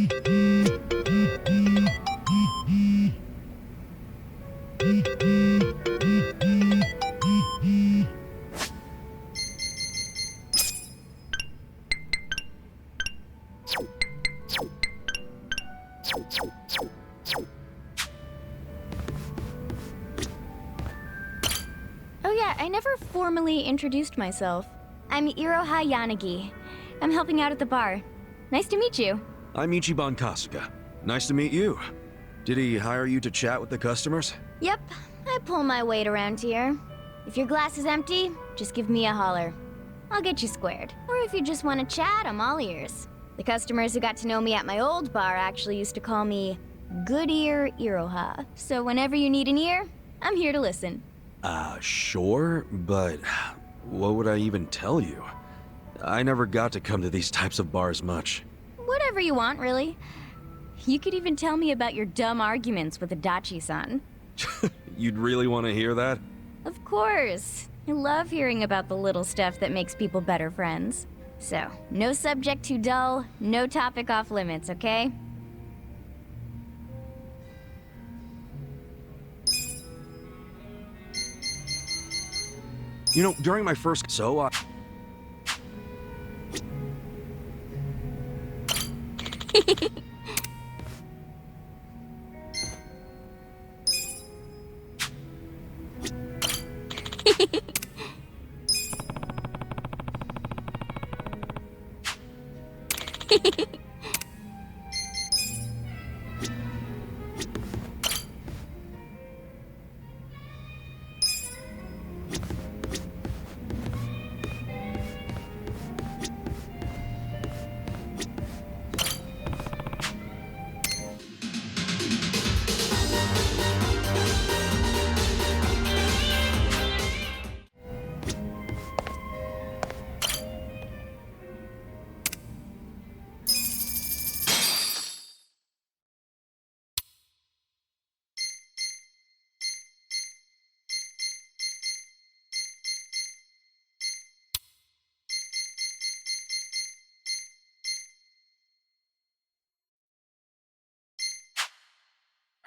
Oh yeah, I never formally introduced myself. I'm Iroha Yanagi. I'm helping out at the bar. Nice to meet you. I'm Ichiban Kasuga. Nice to meet you. Did he hire you to chat with the customers? Yep, I pull my weight around here. If your glass is empty, just give me a holler. I'll get you squared. Or if you just want to chat, I'm all ears. The customers who got to know me at my old bar actually used to call me Good Ear Iroha. So whenever you need an ear, I'm here to listen. Sure, but what would I even tell you? I never got to come to these types of bars much. Whatever you want, really. You could even tell me about your dumb arguments with Adachi-san. You'd really want to hear that? Of course. I love hearing about the little stuff that makes people better friends. So, no subject too dull, no topic off limits, okay? You know, during my first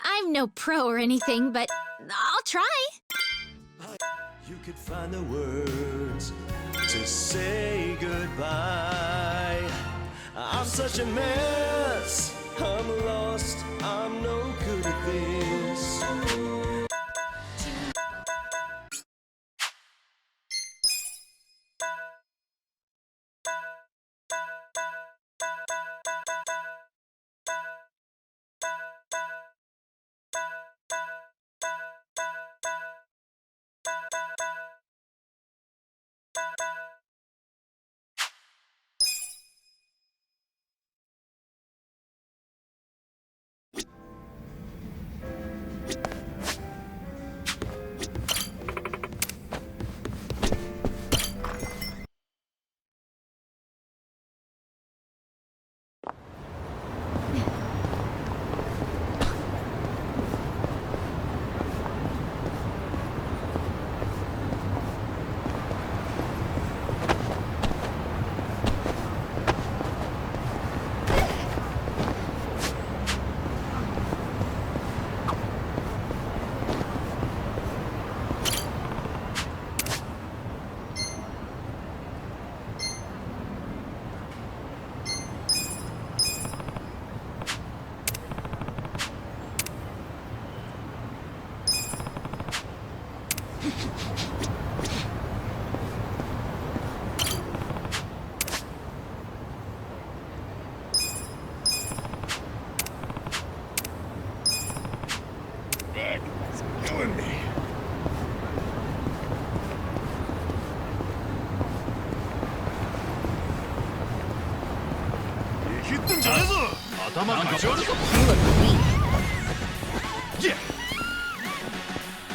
I'm no pro or anything, but I'll try. You could find the words to say goodbye. I'm such a mess. I'm lost. I'm no good at this.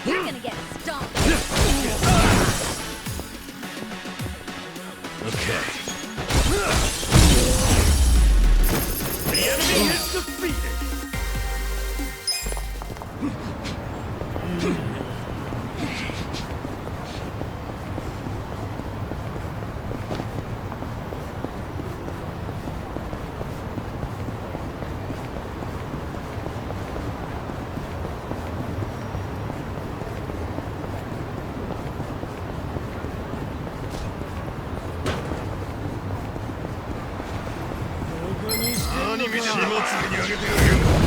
You're gonna get stomped. Okay. The enemy is defeated.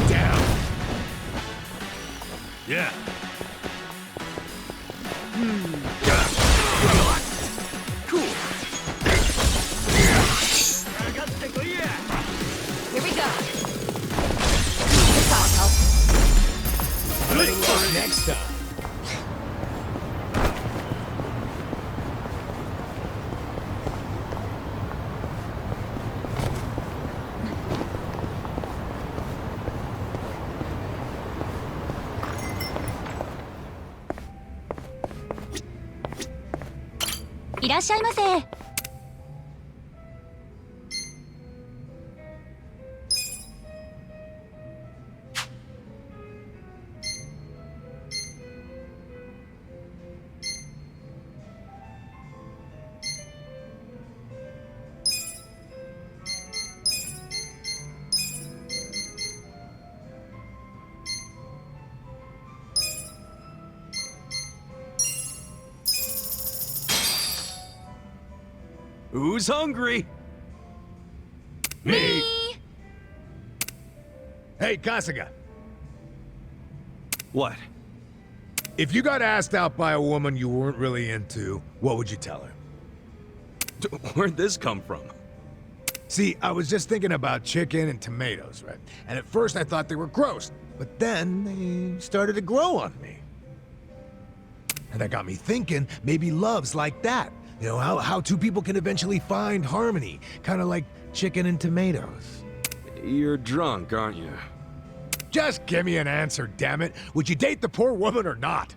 Down. Yeah. Cool. Here we go. Next time.いらっしゃいませ。Who's hungry? Me. Hey, Kasuga. What? If you got asked out by a woman you weren't really into, what would you tell her? Where'd this come from? See, I was just thinking about chicken and tomatoes, right? And at first I thought they were gross, but then they started to grow on me. And that got me thinking, maybe love's like that. You know, how two people can eventually find harmony, kind of like chicken and tomatoes. You're drunk, aren't you? Just give me an answer, damn it. Would you date the poor woman or not?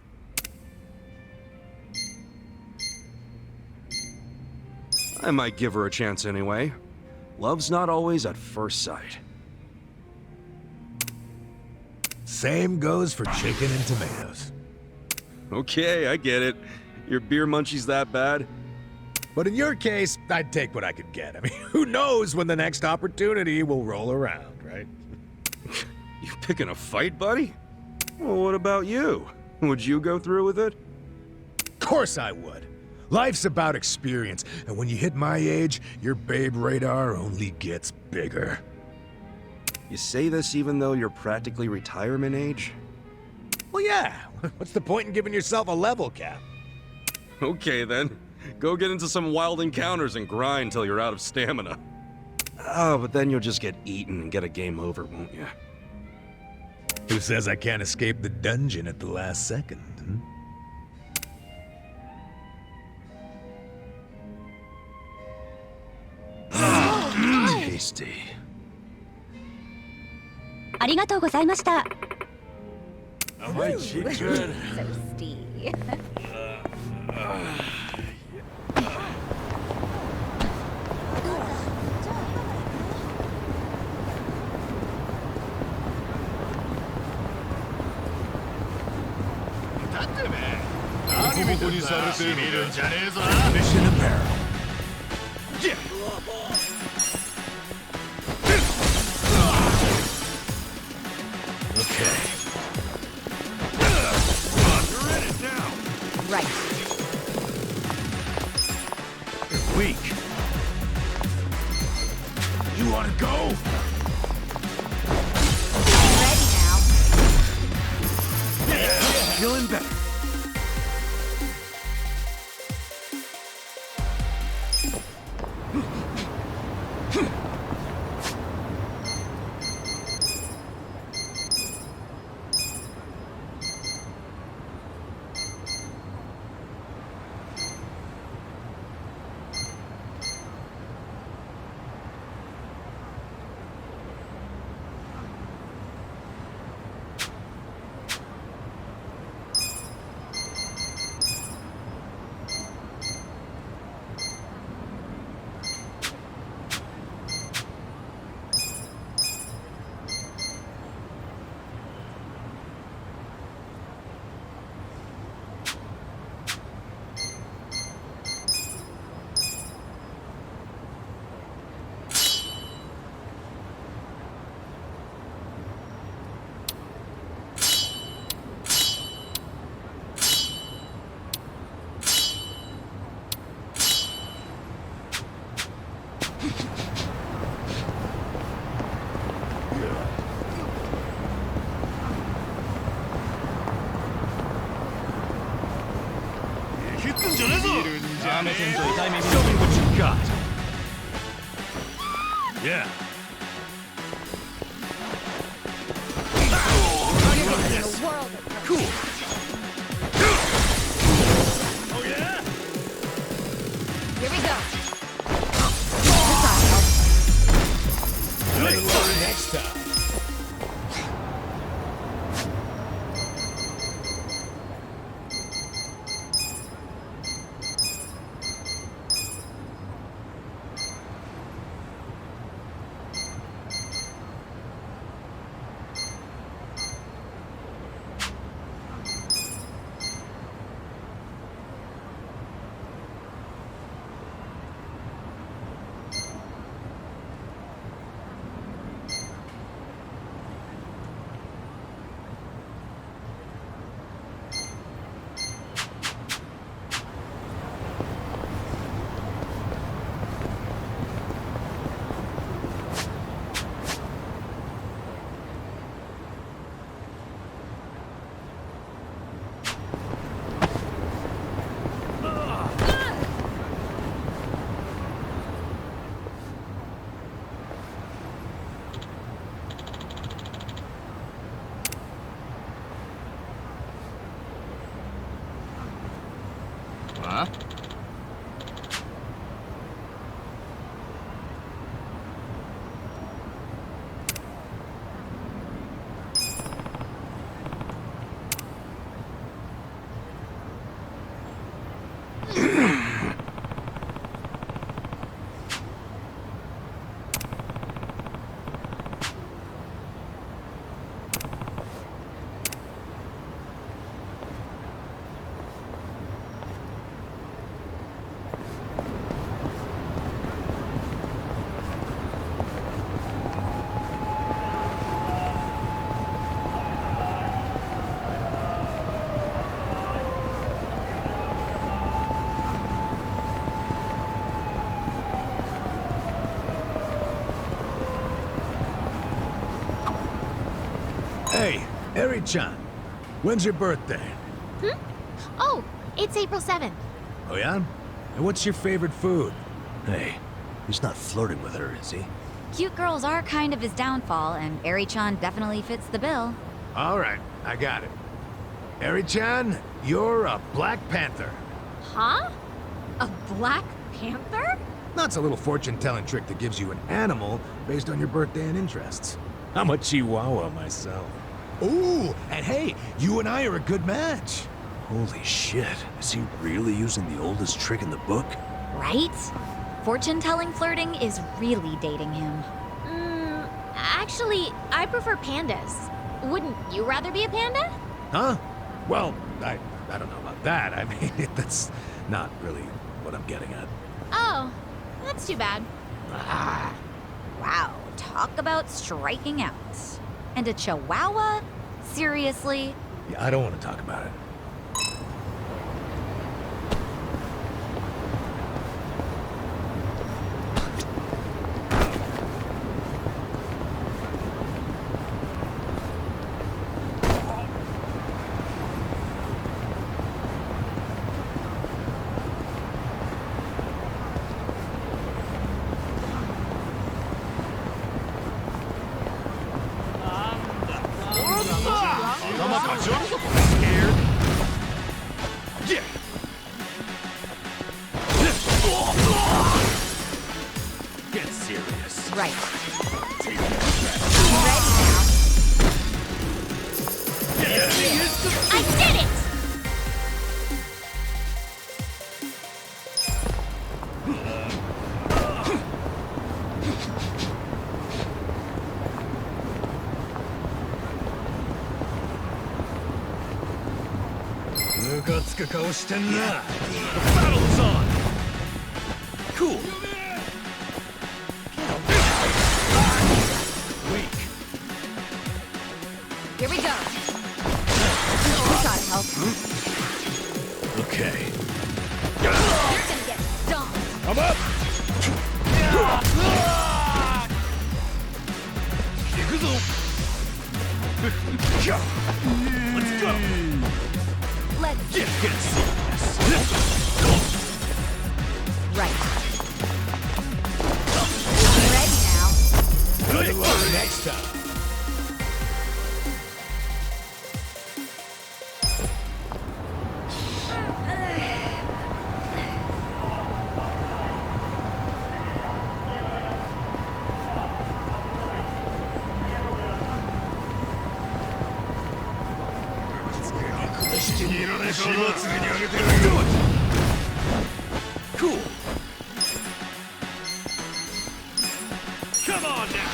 I might give her a chance anyway. Love's not always at first sight. Same goes for chicken and tomatoes. Okay, I get it. Your beer munchie's that bad? But in your case, I'd take what I could get. I mean, who knows when the next opportunity will roll around, right? You picking a fight, buddy? Well, what about you? Would you go through with it? Of course I would. Life's about experience, and when you hit my age, your babe radar only gets bigger. You say this even though you're practically retirement age? Well, yeah. What's the point in giving yourself a level cap? Okay, then. Go get into some wild encounters and grind till you're out of stamina. Oh, but then you'll just get eaten and get a game over, won't you? Who says I can't escape the dungeon at the last second? Tasty. ありがとうございました。 My cheek good. Toasty. Mission apparel. Okay. You're in it now. Right. You're weak. You wanna go? Ready now. Feeling better. Show me what you got. Yeah. Cool. Oh yeah? Here we go. Next time. Huh? Hey, Eri-chan. When's your birthday? Oh, it's April 7th. Oh yeah? And what's your favorite food? Hey, he's not flirting with her, is he? Cute girls are kind of his downfall, and Eri-chan definitely fits the bill. All right, I got it. Eri-chan, you're a Black Panther. Huh? A Black Panther? That's a little fortune-telling trick that gives you an animal based on your birthday and interests. I'm a Chihuahua myself. Ooh, and hey, you and I are a good match. Holy shit, is he really using the oldest trick in the book? Right? Fortune-telling flirting is really dating him. Actually, I prefer pandas. Wouldn't you rather be a panda? Huh? Well, I don't know about that. I mean, that's not really what I'm getting at. Oh, that's too bad. Wow, talk about striking out. And a chihuahua? Seriously? Yeah, I don't want to talk about it. Scared? Yeah. Get serious. Right. I did it! The battle is on. Cool. Weak. Here we go. We gotta help. Okay. You're gonna get stomped. I'm up. Let's go. Let's Get serious. Right. I'm ready now. Good luck next time. Cool. Come on now.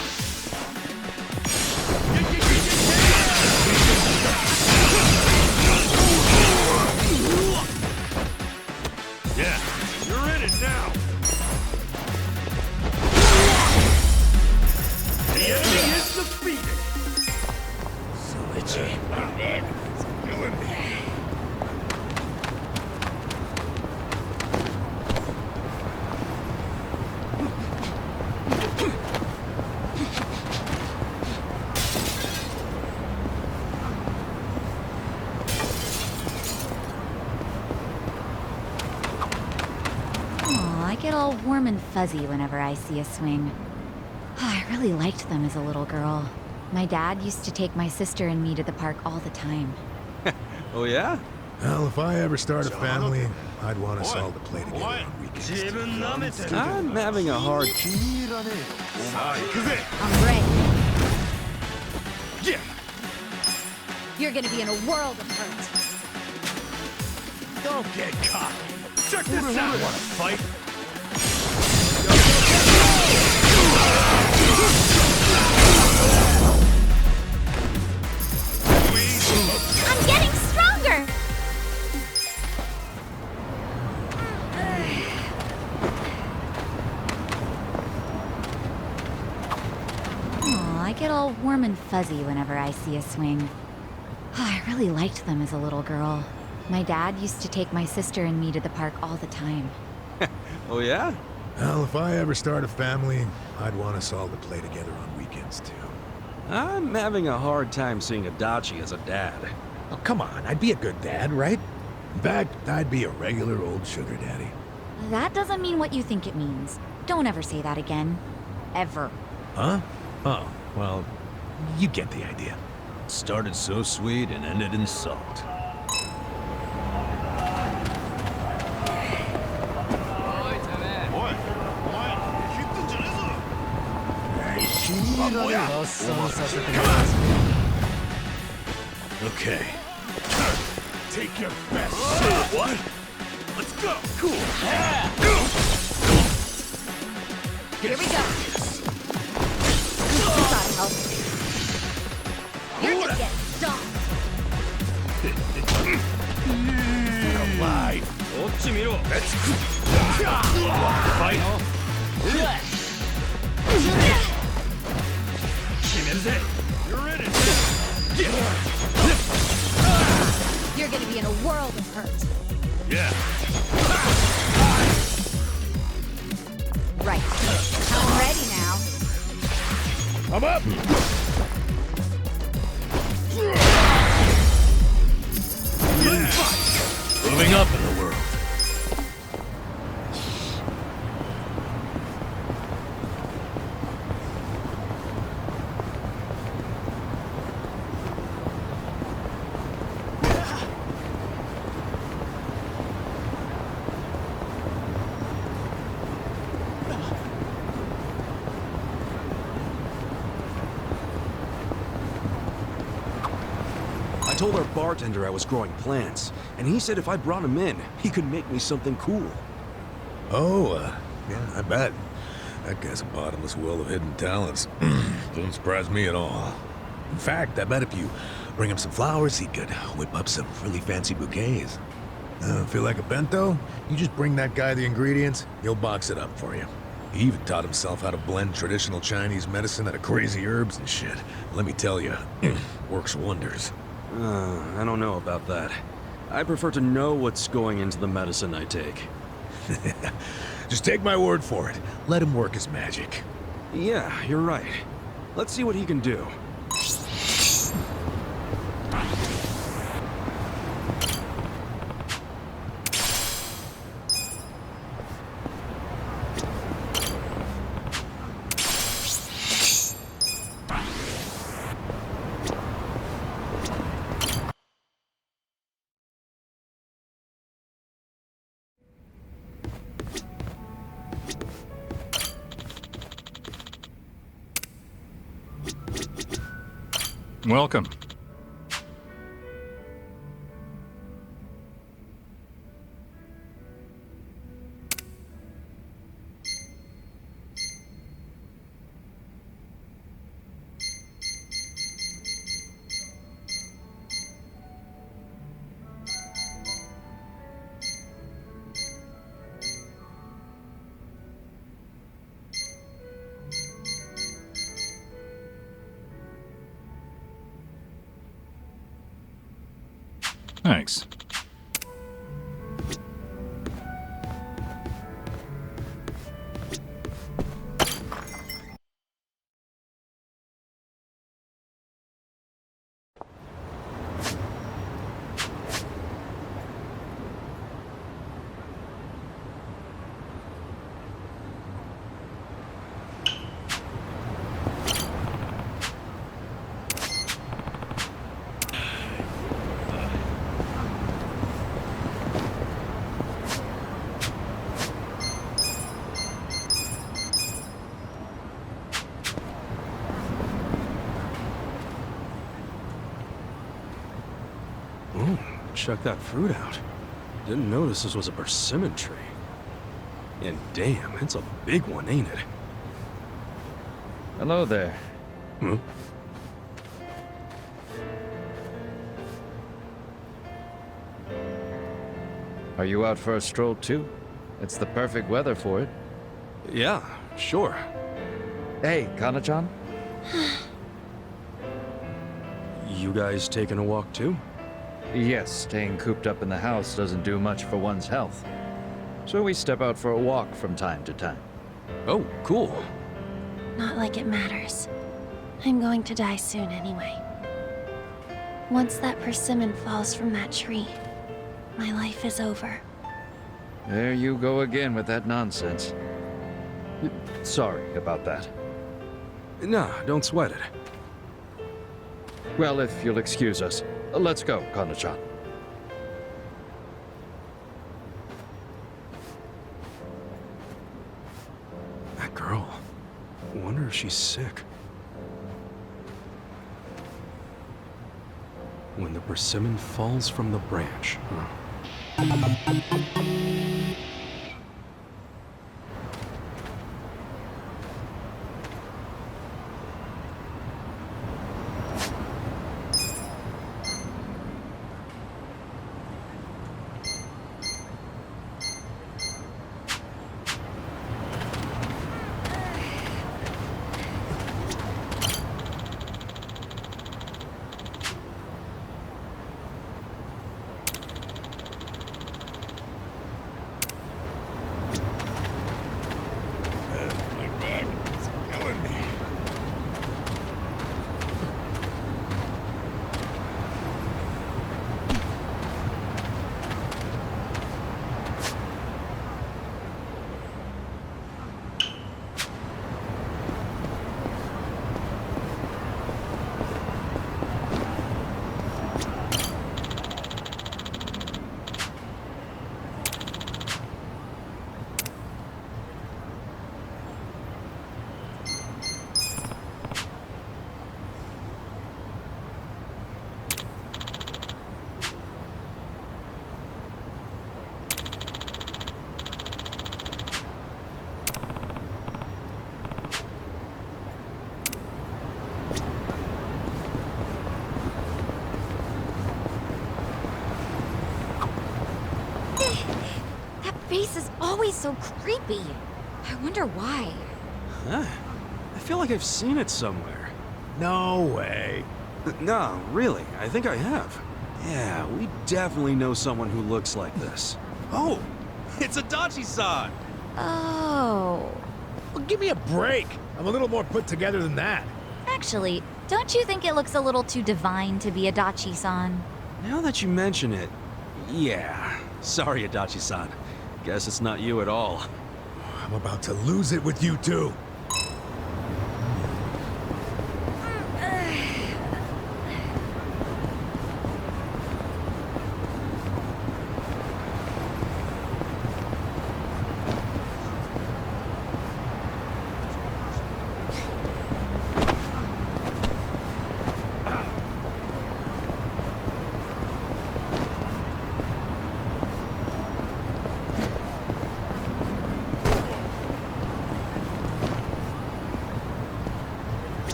Yeah, you're in it now. The enemy is defeated. So itchy. I get all warm and fuzzy whenever I see a swing. I really liked them as a little girl. My dad used to take my sister and me to the park all the time. Oh, yeah? Well, if I ever start a family, I'd want us all to play together on weekends. I'm having a hard... I'm ready. Yeah. You're gonna be in a world of hurt. Don't get cocky. Check this out. Want to fight? I'm getting stronger! I get all warm and fuzzy whenever I see a swing. I really liked them as a little girl. My dad used to take my sister and me to the park all the time. Oh, yeah? Well, if I ever start a family, I'd want us all to play together on weekends, too. I'm having a hard time seeing Adachi as a dad. Oh, come on. I'd be a good dad, right? In fact, I'd be a regular old sugar daddy. That doesn't mean what you think it means. Don't ever say that again. Ever. Huh? Oh, well, you get the idea. Started so sweet and ended in salt. Okay. Take your best shot. What? Let's go. Cool. Here we go. You gotta help. You're gonna get stomped. Alive. Let's fight. You're in it. You're gonna be in a world of hurt. Yeah. Right. I'm ready now. I'm up! Moving up in the world. I told our bartender I was growing plants, and he said if I brought him in, he could make me something cool. Oh, yeah, I bet. That guy's a bottomless well of hidden talents. Doesn't surprise me at all. In fact, I bet if you bring him some flowers, he could whip up some really fancy bouquets. Feel like a bento? You just bring that guy the ingredients, he'll box it up for you. He even taught himself how to blend traditional Chinese medicine out of crazy herbs and shit. Let me tell you, works wonders. I don't know about that. I prefer to know what's going into the medicine I take. Just take my word for it. Let him work his magic. Yeah, you're right. Let's see what he can do. Welcome. Thanks. Ooh, check that fruit out. Didn't notice this was a persimmon tree. And damn, it's a big one, ain't it? Hello there. Hmm? Are you out for a stroll too? It's the perfect weather for it. Yeah, sure. Hey, Kana-chan? You guys taking a walk too? Yes, staying cooped up in the house doesn't do much for one's health. So we step out for a walk from time to time. Oh, cool. Not like it matters. I'm going to die soon anyway. Once that persimmon falls from that tree, my life is over. There you go again with that nonsense. Sorry about that. Nah, don't sweat it. Well, if you'll excuse us, let's go, Kana-chan. That girl. Wonder if she's sick. When the persimmon falls from the branch. Face is always so creepy. I wonder why. Huh? I feel like I've seen it somewhere. No way. No, really, I think I have. Yeah, we definitely know someone who looks like this. Oh, it's Adachi-san! Oh. Well, give me a break. I'm a little more put together than that. Actually, don't you think it looks a little too divine to be Adachi-san? Now that you mention it, yeah. Sorry, Adachi-san. Guess it's not you at all. I'm about to lose it with you two.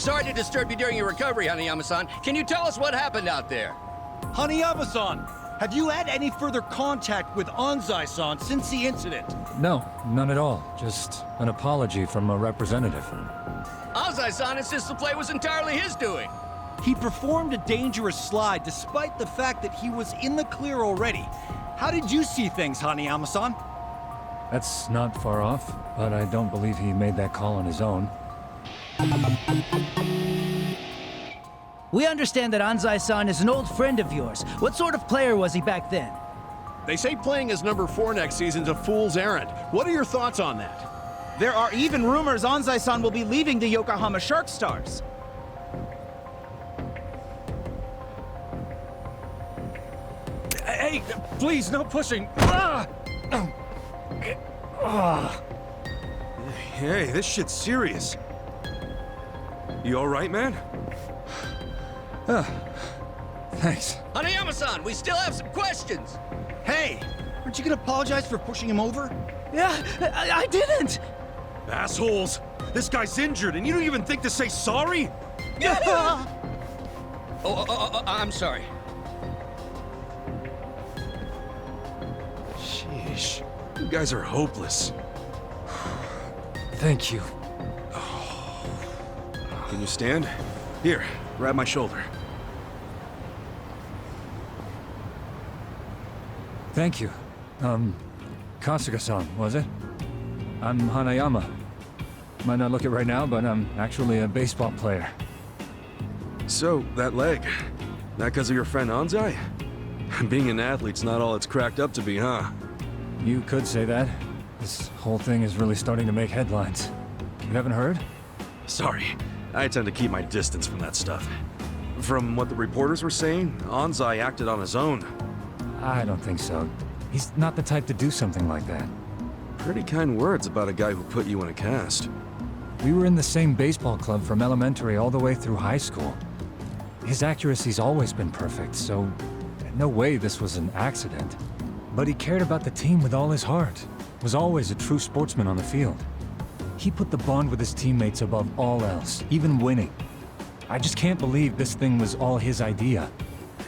Sorry to disturb you during your recovery, Hanayama-san. Can you tell us what happened out there? Hanayama-san, have you had any further contact with Anzai-san since the incident? No, none at all. Just an apology from a representative. Anzai-san insists the play was entirely his doing. He performed a dangerous slide despite the fact that he was in the clear already. How did you see things, Hanayama-san? That's not far off, but I don't believe he made that call on his own. We understand that Anzai-san is an old friend of yours. What sort of player was he back then? They say playing as number 4 next season's a fool's errand. What are your thoughts on that? There are even rumors Anzai-san will be leaving the Yokohama Shark Stars. Hey, please, no pushing. Hey, this shit's serious. You alright, man? Thanks. Hanayama-san, we still have some questions. Hey, aren't you gonna apologize for pushing him over? Yeah, I didn't! Assholes! This guy's injured and you don't even think to say sorry? I'm sorry. Sheesh. You guys are hopeless. Thank you. Can you stand? Here, grab my shoulder. Thank you. Kasuga-san, was it? I'm Hanayama. Might not look it right now, but I'm actually a baseball player. So, that leg, that because of your friend Anzai? Being an athlete's not all it's cracked up to be, huh? You could say that. This whole thing is really starting to make headlines. You haven't heard? Sorry, I tend to keep my distance from that stuff. From what the reporters were saying, Anzai acted on his own. I don't think so. He's not the type to do something like that. Pretty kind words about a guy who put you in a cast. We were in the same baseball club from elementary all the way through high school. His accuracy's always been perfect, so no way this was an accident. But he cared about the team with all his heart. Was always a true sportsman on the field. He put the bond with his teammates above all else, even winning. I just can't believe this thing was all his idea.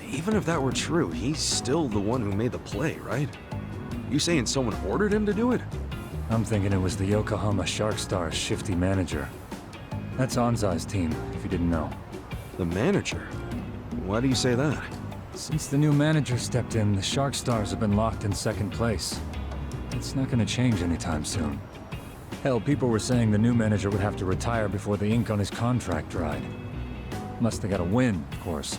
Even if that were true, he's still the one who made the play, right? You saying someone ordered him to do it? I'm thinking it was the Yokohama Shark Stars' shifty manager. That's Anzai's team, if you didn't know. The manager? Why do you say that? Since the new manager stepped in, the Shark Stars have been locked in second place. It's not gonna change anytime soon. Hell, people were saying the new manager would have to retire before the ink on his contract dried. Must have got a win, of course.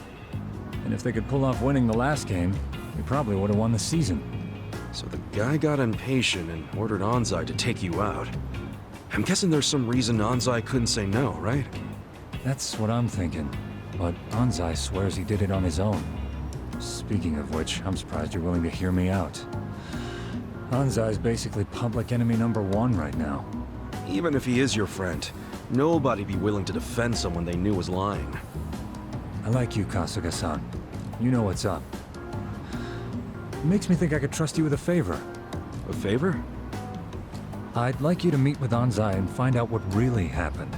And if they could pull off winning the last game, they probably would have won the season. So the guy got impatient and ordered Anzai to take you out. I'm guessing there's some reason Anzai couldn't say no, right? That's what I'm thinking. But Anzai swears he did it on his own. Speaking of which, I'm surprised you're willing to hear me out. Anzai's basically public enemy #1 right now. Even if he is your friend, nobody'd be willing to defend someone they knew was lying. I like you, Kasuga-san. You know what's up. It makes me think I could trust you with a favor. A favor? I'd like you to meet with Anzai and find out what really happened.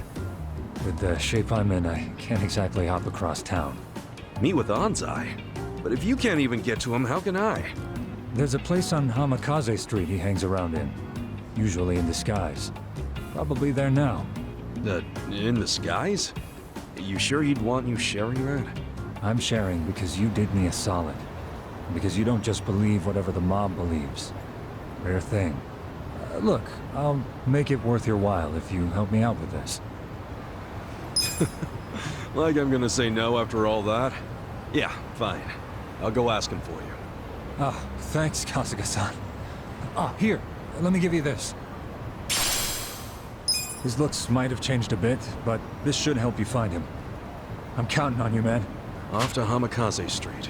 With the shape I'm in, I can't exactly hop across town. Meet with Anzai? But if you can't even get to him, how can I? There's a place on Hamikaze Street he hangs around in. Usually in disguise. Probably there now. In disguise? You sure he'd want you sharing that? I'm sharing because you did me a solid. Because you don't just believe whatever the mob believes. Rare thing. Look, I'll make it worth your while if you help me out with this. Like I'm gonna say no after all that? Yeah, fine. I'll go ask him for you. Ah, thanks, Kasuga-san. Ah, here, let me give you this. His looks might have changed a bit, but this should help you find him. I'm counting on you, man. Off to Hamikaze Street.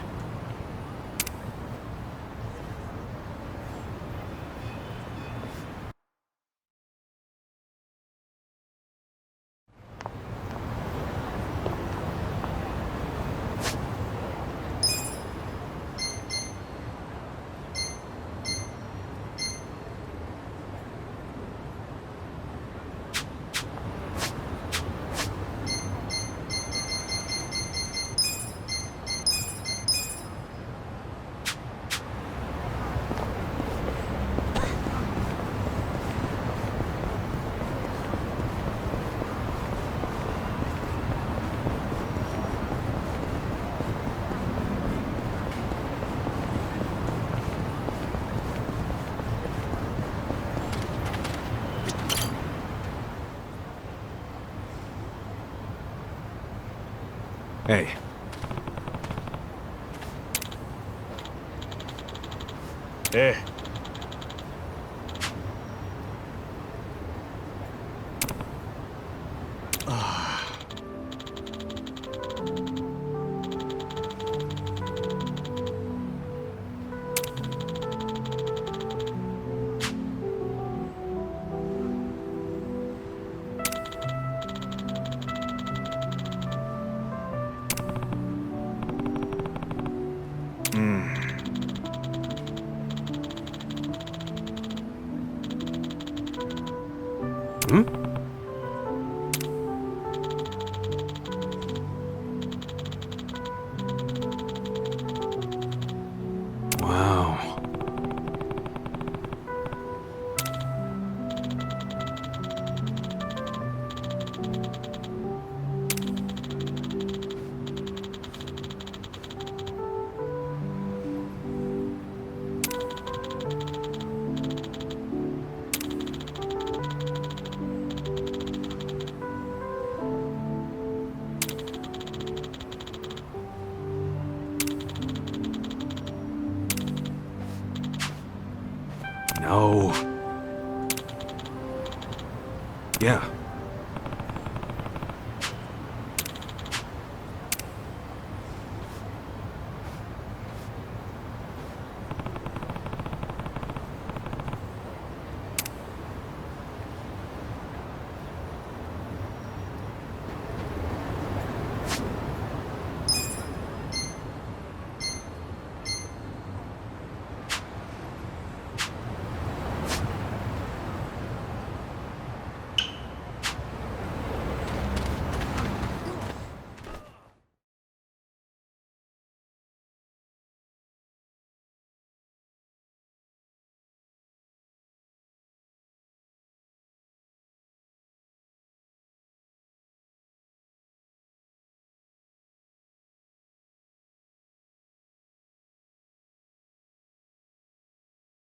Hey. Hey. Hmm? Wow. No. Yeah.